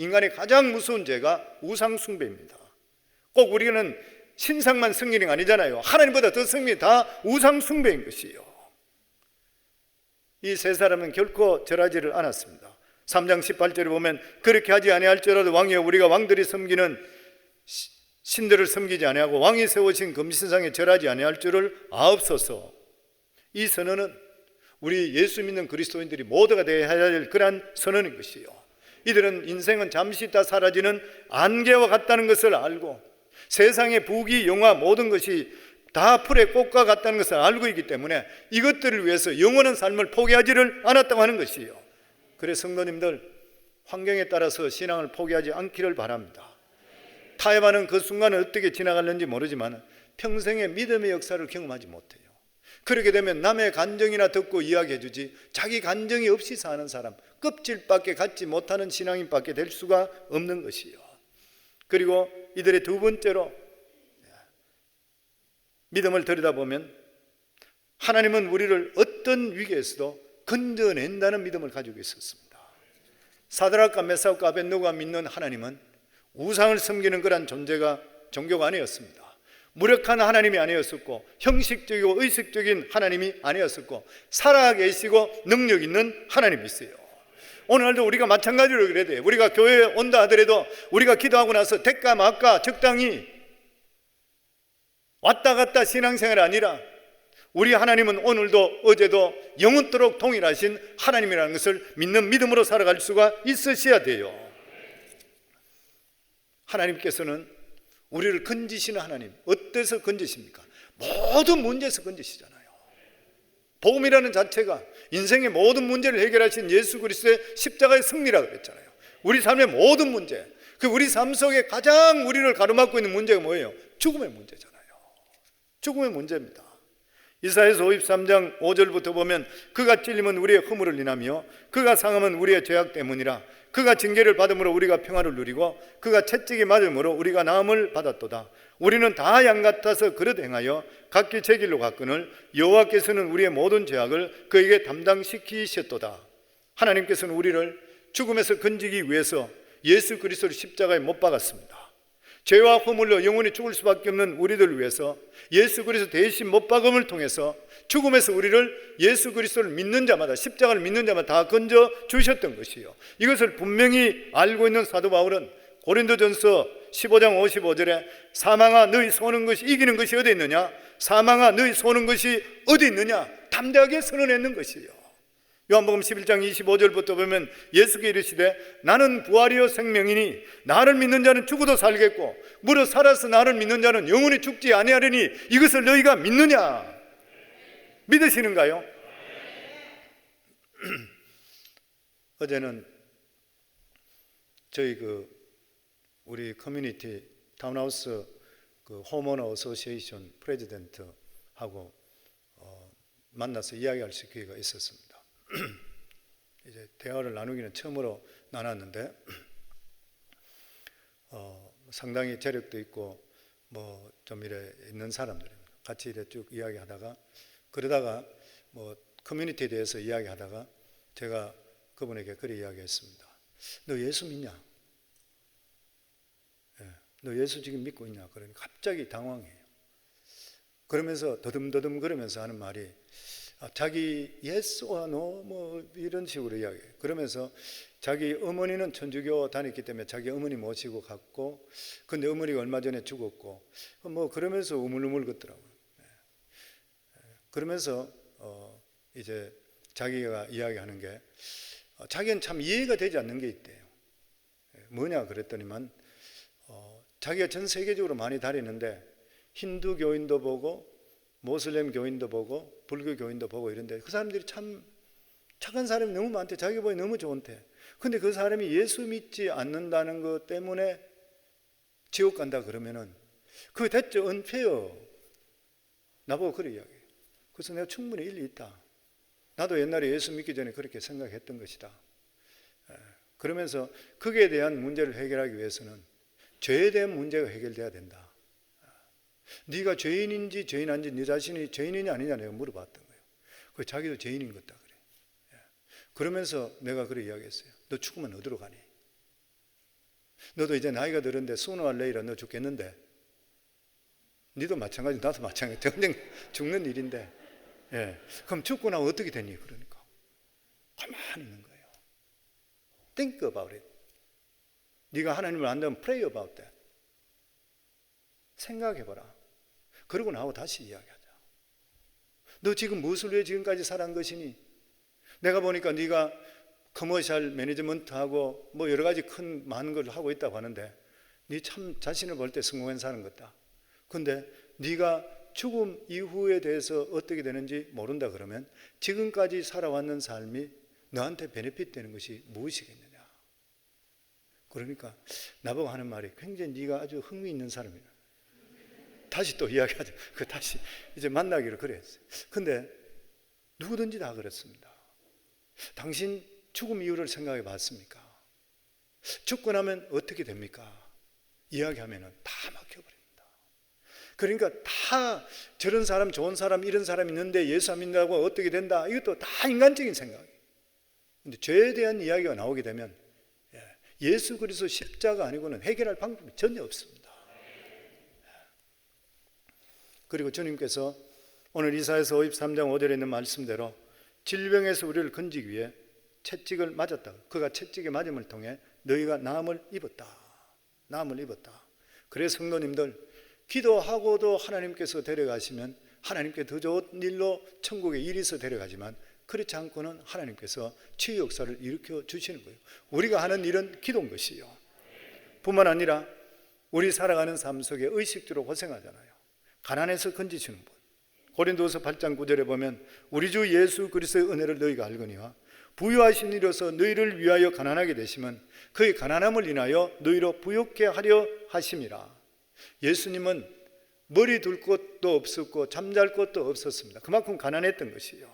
인간의 가장 무서운 죄가 우상숭배입니다. 꼭 우리는 신상만 승리는 게 아니잖아요. 하나님보다 더 승리 다 우상숭배인 것이에요. 이 세 사람은 결코 절하지를 않았습니다. 3장 18절에 보면 그렇게 하지 아니할지라도 왕이여 우리가 왕들이 섬기는 신들을 섬기지 아니하고 왕이 세우신 금신상에 절하지 아니할 줄을 아옵소서. 이 선언은 우리 예수 믿는 그리스도인들이 모두가 되어야 할 그러한 선언인 것이에요. 이들은 인생은 잠시 있다 사라지는 안개와 같다는 것을 알고 세상의 부귀 영화 모든 것이 다 풀의 꽃과 같다는 것을 알고 있기 때문에 이것들을 위해서 영원한 삶을 포기하지를 않았다고 하는 것이에요. 그래서 성도님들 환경에 따라서 신앙을 포기하지 않기를 바랍니다. 타협하는 그 순간은 어떻게 지나갈는지 모르지만 평생의 믿음의 역사를 경험하지 못해요. 그렇게 되면 남의 간정이나 듣고 이야기해 주지 자기 간정이 없이 사는 사람, 껍질밖에 갖지 못하는 신앙인밖에 될 수가 없는 것이요. 그리고 이들의 두 번째로 믿음을 들여다보면 하나님은 우리를 어떤 위기에서도 건져낸다는 믿음을 가지고 있었습니다. 사드락과 메삭과 아벳노고가 믿는 하나님은 우상을 섬기는 그런 종교가 아니었습니다. 무력한 하나님이 아니었었고 형식적이고 의식적인 하나님이 아니었었고 살아계시고 능력 있는 하나님이세요. 오늘날도 우리가 마찬가지로 그래야 돼요. 우리가 교회에 온다 하더라도 우리가 기도하고 나서 대가 막가 적당히 왔다 갔다 신앙생활이 아니라 우리 하나님은 오늘도 어제도 영원토록 동일하신 하나님이라는 것을 믿는 믿음으로 살아갈 수가 있으셔야 돼요. 하나님께서는 우리를 건지시는 하나님, 어때서 건지십니까? 모든 문제에서 건지시잖아요. 복음이라는 자체가 인생의 모든 문제를 해결하신 예수 그리스도의 십자가의 승리라고 그랬잖아요. 우리 삶의 모든 문제, 우리 삶 속에 가장 우리를 가로막고 있는 문제가 뭐예요? 죽음의 문제잖아요. 죽음의 문제입니다. 이사야서 53장 5절부터 보면 그가 찔림은 우리의 허물을 인하며 그가 상함은 우리의 죄악 때문이라. 그가 징계를 받음으로 우리가 평화를 누리고 그가 채찍이 맞음으로 우리가 나음을 받았도다. 우리는 다 양 같아서 그릇 행하여 각기 제 길로 갔거늘 여호와께서는 우리의 모든 죄악을 그에게 담당시키셨도다. 하나님께서는 우리를 죽음에서 건지기 위해서 예수 그리스도를 십자가에 못 박았습니다. 죄와 허물로 영원히 죽을 수밖에 없는 우리들을 위해서 예수 그리스도 대신 못 박음을 통해서 죽음에서 우리를 예수 그리스도를 믿는 자마다, 십자가를 믿는 자마다 다 건져 주셨던 것이요. 이것을 분명히 알고 있는 사도 바울은 고린도전서 15장 55절에 사망아 너희 쏘는 것이 이기는 것이 어디 있느냐? 사망아 너희 쏘는 것이 어디 있느냐? 담대하게 선언했는 것이요. 요한복음 11장 25절부터 보면 예수께 이르시되 나는 부활이요 생명이니 나를 믿는 자는 죽어도 살겠고 무릇 살아서 나를 믿는 자는 영원히 죽지 아니하리니 이것을 너희가 믿느냐? 믿으시는가요? 어제는 저희 우리 커뮤니티 타운하우스 홈오너 어소시에이션 프레지던트하고 만나서 이야기할 수 있는 기회가 있었습니다. 이제 대화를 나누기는 처음으로 나눴는데 상당히 재력도 있고 뭐 좀 이래 있는 사람들입니다. 같이 이래 쭉 이야기하다가 그러다가 뭐 커뮤니티에 대해서 이야기하다가 제가 그분에게 그렇게 이야기했습니다. 너 예수 믿냐? 너 예수 지금 믿고 있냐? 그러니 갑자기 당황해요. 그러면서 더듬더듬 그러면서 하는 말이 자기 yes or no 뭐 이런 식으로 이야기해요. 그러면서 자기 어머니는 천주교 다녔기 때문에 자기 어머니 모시고 갔고 근데 어머니가 얼마 전에 죽었고 뭐 그러면서 우물우물 걷더라고요. 그러면서 이제 자기가 이야기하는 게 자기는 참 이해가 되지 않는 게 있대요. 뭐냐 그랬더니만 자기가 전 세계적으로 많이 다니는데 힌두 교인도 보고 모슬렘 교인도 보고 불교 교인도 보고 이런데 그 사람들이 참 착한 사람이 너무 많대. 자기 보기 너무 좋은데 근데 그 사람이 예수 믿지 않는다는 것 때문에 지옥 간다 그러면은 그게 대체 unfair. 나보고 그래 이야기해요. 그래서 내가 충분히 일리 있다. 나도 옛날에 예수 믿기 전에 그렇게 생각했던 것이다. 그러면서 거기에 대한 문제를 해결하기 위해서는 죄에 대한 문제가 해결돼야 된다. 네가 죄인인지 죄인 아닌지 네 자신이 죄인이냐 아니냐 내가 물어봤던 거예요. 그 자기도 죄인인 것 같다 그래. 그러면서 내가 그래 이야기했어요. 너 죽으면 어디로 가니? 너도 이제 나이가 들었는데 sooner or later 너 죽겠는데 너도 마찬가지 나도 마찬가지 언젠 죽는 일인데 그럼 죽고 나면 어떻게 되니? 그러니까 가만히 있는 거예요. Think about it. 네가 하나님을 안다면 pray about that. 생각해봐라. 그러고 나하고 다시 이야기하자. 너 지금 무엇을 위해 지금까지 살아온 것이니? 내가 보니까 네가 커머셜 매니지먼트하고 뭐 여러 가지 큰 많은 걸 하고 있다고 하는데 네 참 자신을 볼 때 성공한 사람 같다. 근데 네가 죽음 이후에 대해서 어떻게 되는지 모른다 그러면 지금까지 살아왔는 삶이 너한테 베네핏 되는 것이 무엇이겠느냐. 그러니까 나보고 하는 말이 굉장히 네가 아주 흥미 있는 사람이야. 다시 또 이야기하죠. 다시 이제 만나기로 그랬어요. 근데 누구든지 다 그렇습니다. 당신 죽음 이유를 생각해 봤습니까? 죽고 나면 어떻게 됩니까? 이야기하면 다 막혀버립니다. 그러니까 다 저런 사람 좋은 사람 이런 사람 있는데 예수 안 믿는다고 어떻게 된다. 이것도 다 인간적인 생각이에요. 근데 죄에 대한 이야기가 나오게 되면 예수 그리스도 십자가 아니고는 해결할 방법이 전혀 없습니다. 그리고 주님께서 오늘 이사야서 53장 5절에 있는 말씀대로 질병에서 우리를 건지기 위해 채찍을 맞았다. 그가 채찍의 맞음을 통해 너희가 나음을 입었다. 나음을 입었다. 그래서 성도님들 기도하고도 하나님께서 데려가시면 하나님께 더 좋은 일로 천국에 이리서 데려가지만 그렇지 않고는 하나님께서 치유 역사를 일으켜 주시는 거예요. 우리가 하는 일은 기도인 것이요. 뿐만 아니라 우리 살아가는 삶 속에 의식주로 고생하잖아요. 가난해서 건지시는 분. 고린도서 8장 9절에 보면 우리 주 예수 그리스도의 은혜를 너희가 알거니와 부유하신 이로서 너희를 위하여 가난하게 되시면 그의 가난함을 인하여 너희로 부욕케 하려 하심이라. 예수님은 머리 둘 곳도 없었고 잠잘 곳도 없었습니다. 그만큼 가난했던 것이요.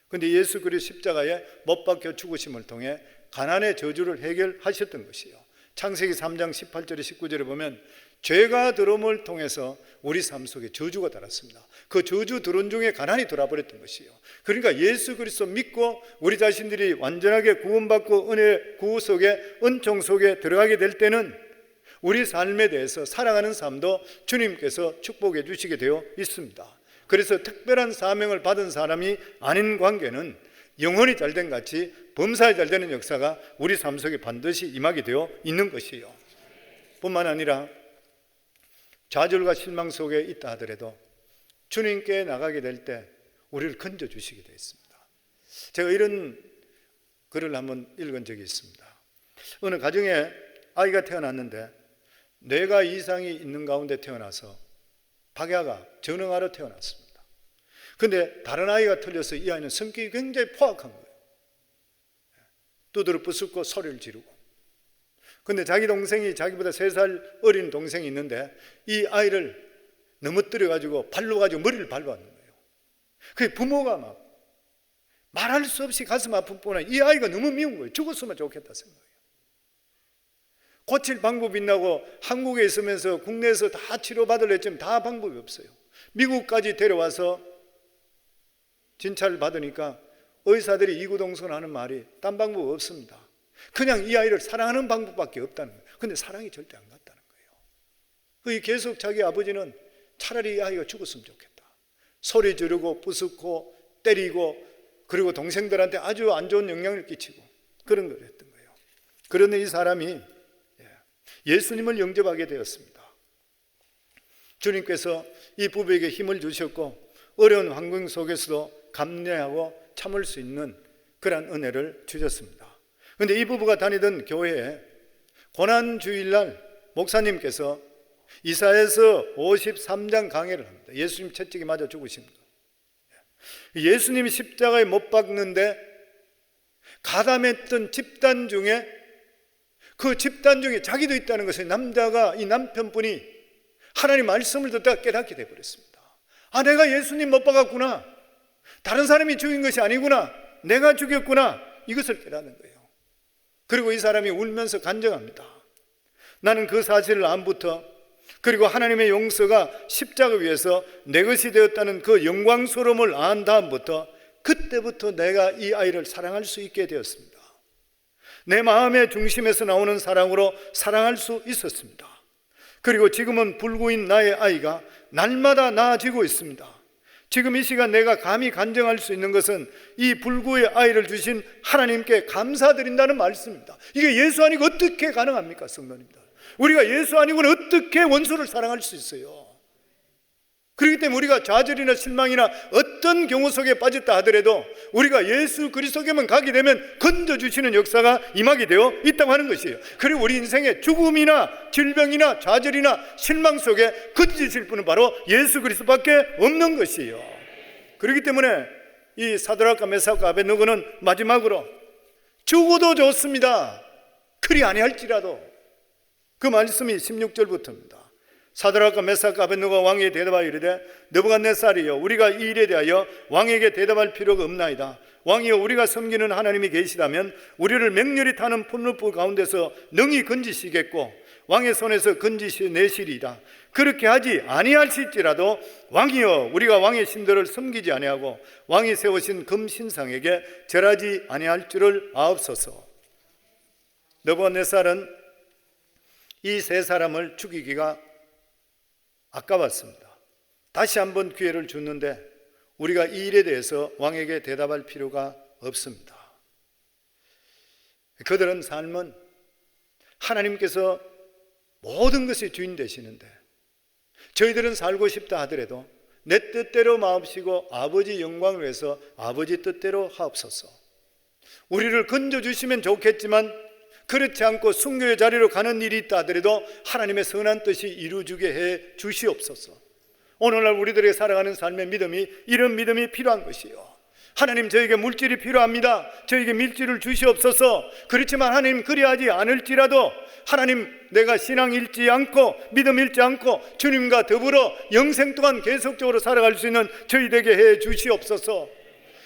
그런데 예수 그리스도 십자가에 못 박혀 죽으심을 통해 가난의 저주를 해결하셨던 것이요. 창세기 3장 18절에 19절에 보면 죄가 들어옴을 통해서 우리 삶 속에 저주가 달았습니다. 그 저주 들어온 중에 가난이 돌아버렸던 것이요. 그러니까 예수 그리스도 믿고 우리 자신들이 완전하게 구원받고 은혜 구호 속에 은총 속에 들어가게 될 때는 우리 삶에 대해서 살아가는 삶도 주님께서 축복해 주시게 되어 있습니다. 그래서 특별한 사명을 받은 사람이 아닌 관계는 영혼이 잘된 같이 범사에 잘되는 역사가 우리 삶 속에 반드시 임하게 되어 있는 것이요. 뿐만 아니라 좌절과 실망 속에 있다 하더라도 주님께 나가게 될 때 우리를 건져주시게 되어 있습니다. 제가 이런 글을 한번 읽은 적이 있습니다. 어느 가정에 아이가 태어났는데 뇌가 이상이 있는 가운데 태어나서 박야가 전응아로 태어났습니다. 그런데 다른 아이가 틀려서 이 아이는 성격이 굉장히 포악한 거예요. 두드러 부수고 소리를 지르고. 그런데 자기 동생이 자기보다 3살 어린 동생이 있는데 이 아이를 넘어뜨려가지고 발로 가지고 머리를 밟아왔는 거예요. 그 부모가 막 말할 수 없이 가슴 아픈 뿐 아니라 이 아이가 너무 미운 거예요. 죽었으면 좋겠다 생각해요. 고칠 방법이 있나고 한국에 있으면서 국내에서 다 치료받으려 했지만 다 방법이 없어요. 미국까지 데려와서 진찰을 받으니까 의사들이 이구동성하는 말이 딴 방법 없습니다. 그냥 이 아이를 사랑하는 방법밖에 없다는 거예요. 근데 사랑이 절대 안 갔다는 거예요. 계속 자기 아버지는 차라리 이 아이가 죽었으면 좋겠다. 소리 지르고 부수고 때리고 그리고 동생들한테 아주 안 좋은 영향을 끼치고 그런 걸 했던 거예요. 그런데 이 사람이 예수님을 영접하게 되었습니다. 주님께서 이 부부에게 힘을 주셨고 어려운 환경 속에서도 감내하고 참을 수 있는 그런 은혜를 주셨습니다. 그런데 이 부부가 다니던 교회에 고난주일날 목사님께서 이사야서 53장 강해를 합니다. 예수님 채찍에 맞아 죽으십니다. 예수님이 십자가에 못 박는데 가담했던 집단 중에 그 집단 중에 자기도 있다는 것을 남자가 이 남편분이 하나님 말씀을 듣다가 깨닫게 되어버렸습니다. 아, 내가 예수님 못 박았구나. 다른 사람이 죽인 것이 아니구나. 내가 죽였구나. 이것을 깨닫는 거예요. 그리고 이 사람이 울면서 간증합니다. 나는 그 사실을 안부터 그리고 하나님의 용서가 십자가 위에서 내 것이 되었다는 그 영광스러움을 안 다음부터 그때부터 내가 이 아이를 사랑할 수 있게 되었습니다. 내 마음의 중심에서 나오는 사랑으로 사랑할 수 있었습니다. 그리고 지금은 불구인 나의 아이가 날마다 나아지고 있습니다. 지금 이 시간 내가 감히 간증할 수 있는 것은 이 불구의 아이를 주신 하나님께 감사드린다는 말씀입니다. 이게 예수 아니고 어떻게 가능합니까, 성도님들? 우리가 예수 아니고는 어떻게 원수를 사랑할 수 있어요? 그렇기 때문에 우리가 좌절이나 실망이나 어떤 경우 속에 빠졌다 하더라도 우리가 예수 그리스도께만 가게 되면 건져주시는 역사가 임하게 되어 있다고 하는 것이에요. 그리고 우리 인생의 죽음이나 질병이나 좌절이나 실망 속에 건지실 분은 바로 예수 그리스도밖에 없는 것이에요. 그렇기 때문에 이 사드락과 메삭과 아벳느고는 마지막으로 죽어도 좋습니다. 그리 아니할지라도, 그 말씀이 16절부터입니다. 사드락과 메삭과 아벳느고가 왕에게 대답하여 이르되 느부갓네살이여, 우리가 이 일에 대하여 왕에게 대답할 필요가 없나이다. 왕이여, 우리가 섬기는 하나님이 계시다면 우리를 맹렬히 타는 풀무불 가운데서 능히 건지시겠고 왕의 손에서 건지내시리이다. 그렇게 하지 아니하실지라도 왕이여, 우리가 왕의 신들을 섬기지 아니하고 왕이 세우신 금신상에게 절하지 아니할 줄을 아옵소서. 느부갓네살은 이 세 사람을 죽이기가 아까웠습니다. 다시 한번 기회를 줬는데 우리가 이 일에 대해서 왕에게 대답할 필요가 없습니다. 그들은 삶은 하나님께서 모든 것의 주인 되시는데 저희들은 살고 싶다 하더라도 내 뜻대로 마옵시고 아버지 영광을 위해서 아버지 뜻대로 하옵소서. 우리를 건져주시면 좋겠지만 그렇지 않고 순교의 자리로 가는 일이 있다 하더라도 하나님의 선한 뜻이 이루어지게 해 주시옵소서. 오늘날 우리들에게 살아가는 삶의 믿음이 이런 믿음이 필요한 것이요. 하나님, 저에게 물질이 필요합니다. 저에게 물질을 주시옵소서. 그렇지만 하나님, 그리하지 않을지라도 하나님, 내가 신앙 잃지 않고 믿음 잃지 않고 주님과 더불어 영생 동안 계속적으로 살아갈 수 있는 저희 되게 해 주시옵소서.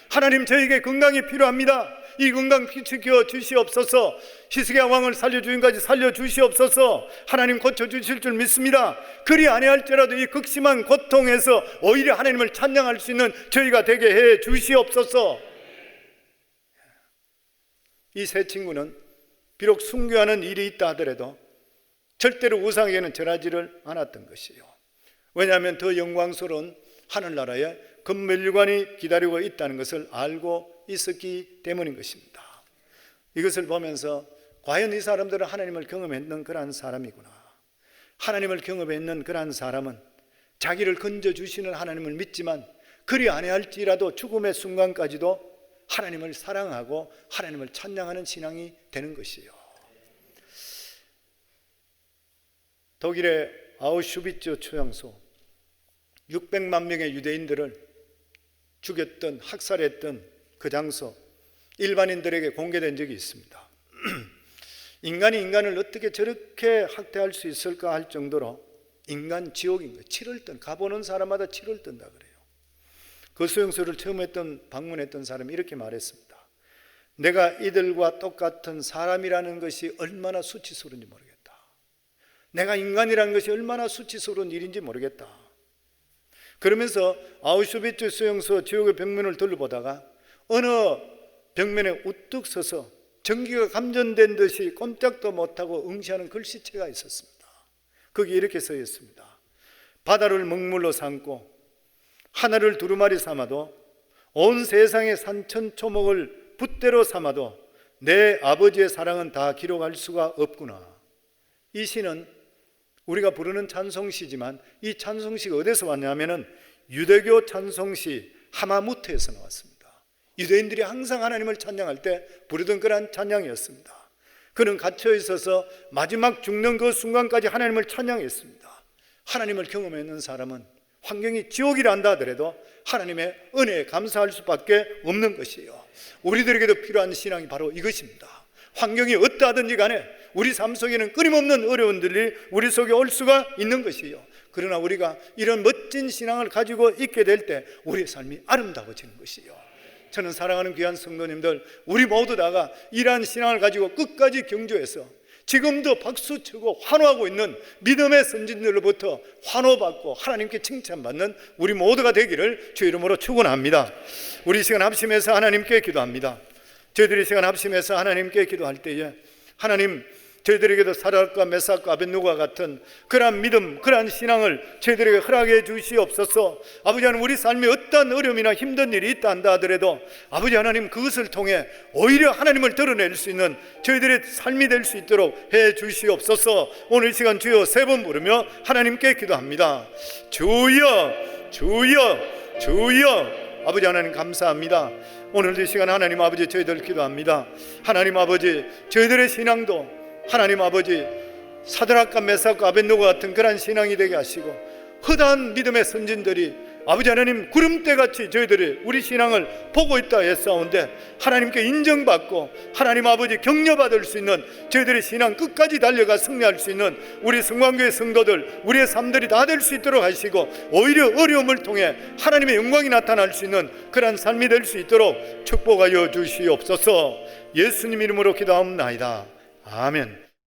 하나님, 저에게 건강이 필요합니다. 이 건강 지켜 주시옵소서. 히스기야 왕을 살려주인까지 살려주시옵소서. 하나님, 고쳐주실 줄 믿습니다. 그리 아니할지라도 이 극심한 고통에서 오히려 하나님을 찬양할 수 있는 저희가 되게 해 주시옵소서. 이 세 친구는 비록 순교하는 일이 있다 하더라도 절대로 우상에게는 절하지를 않았던 것이요. 왜냐하면 더 영광스러운 하늘나라에 금멸관이 기다리고 있다는 것을 알고 있었기 때문인 것입니다. 이것을 보면서 과연 이 사람들은 하나님을 경험했는 그러한 사람이구나. 하나님을 경험했는 그러한 사람은 자기를 건져주시는 하나님을 믿지만 그리 아니할지라도 죽음의 순간까지도 하나님을 사랑하고 하나님을 찬양하는 신앙이 되는 것이요. 독일의 아우슈비츠 초용소 600만 명의 유대인들을 죽였던, 학살했던 그 장소, 일반인들에게 공개된 적이 있습니다. 인간이 인간을 어떻게 저렇게 학대할 수 있을까 할 정도로 인간 지옥인 거예요. 치를 뜬, 가보는 사람마다 치를 뜬다 그래요. 그 수용소를 처음 방문했던 사람이 이렇게 말했습니다. 내가 이들과 똑같은 사람이라는 것이 얼마나 수치스러운지 모르겠다. 내가 인간이라는 것이 얼마나 수치스러운 일인지 모르겠다. 그러면서 아우슈비츠 수용소 지옥의 벽면을 둘러보다가 어느 벽면에 우뚝 서서 전기가 감전된 듯이 꼼짝도 못하고 응시하는 글씨체가 있었습니다. 거기 이렇게 써 있습니다. 바다를 먹물로 삼고 하늘을 두루마리 삼아도 온 세상의 산천초목을 붓대로 삼아도 내 아버지의 사랑은 다 기록할 수가 없구나. 이 시는 우리가 부르는 찬송시지만 이 찬송시가 어디서 왔냐면은 유대교 찬송시 하마무트에서 나왔습니다. 유대인들이 항상 하나님을 찬양할 때 부르던 그러한 찬양이었습니다. 그는 갇혀 있어서 마지막 죽는 그 순간까지 하나님을 찬양했습니다. 하나님을 경험했는 사람은 환경이 지옥이라 한다 하더라도 하나님의 은혜에 감사할 수밖에 없는 것이에요. 우리들에게도 필요한 신앙이 바로 이것입니다. 환경이 어떠하든지 간에 우리 삶 속에는 끊임없는 어려움들이 우리 속에 올 수가 있는 것이에요. 그러나 우리가 이런 멋진 신앙을 가지고 있게 될 때 우리의 삶이 아름다워지는 것이에요. 저는 사랑하는 귀한 성도님들, 우리 모두 다가 이러한 신앙을 가지고 끝까지 경주해서 지금도 박수치고 환호하고 있는 믿음의 선진들로부터 환호받고 하나님께 칭찬받는 우리 모두가 되기를 주 이름으로 축원합니다. 우리 시간 합심해서 하나님께 기도합니다. 저희들이 시간 합심해서 하나님께 기도할 때에 하나님, 저희들에게도 사드락과 메삭과 아벳느고와 같은 그러한 믿음, 그러한 신앙을 저희들에게 허락해 주시옵소서. 아버지 하나님, 우리 삶에 어떠한 어려움이나 힘든 일이 있다 한다 하더라도 아버지 하나님, 그것을 통해 오히려 하나님을 드러낼 수 있는 저희들의 삶이 될 수 있도록 해 주시옵소서. 오늘 시간 주여 세 번 부르며 하나님께 기도합니다. 주여, 주여, 주여. 아버지 하나님 감사합니다. 오늘도 이 시간 하나님 아버지 저희들 기도합니다. 하나님 아버지, 저희들의 신앙도 하나님 아버지 사드락과 메삭과 아벳느고 같은 그런 신앙이 되게 하시고 허다한 믿음의 선진들이 아버지 하나님 구름대같이 저희들이 우리 신앙을 보고 있다 했사온데 하나님께 인정받고 하나님 아버지 격려받을 수 있는 저희들의 신앙 끝까지 달려가 승리할 수 있는 우리 성광교회 성도들, 우리의 삶들이 다 될 수 있도록 하시고 오히려 어려움을 통해 하나님의 영광이 나타날 수 있는 그런 삶이 될 수 있도록 축복하여 주시옵소서. 예수님 이름으로 기도하옵나이다. 아멘.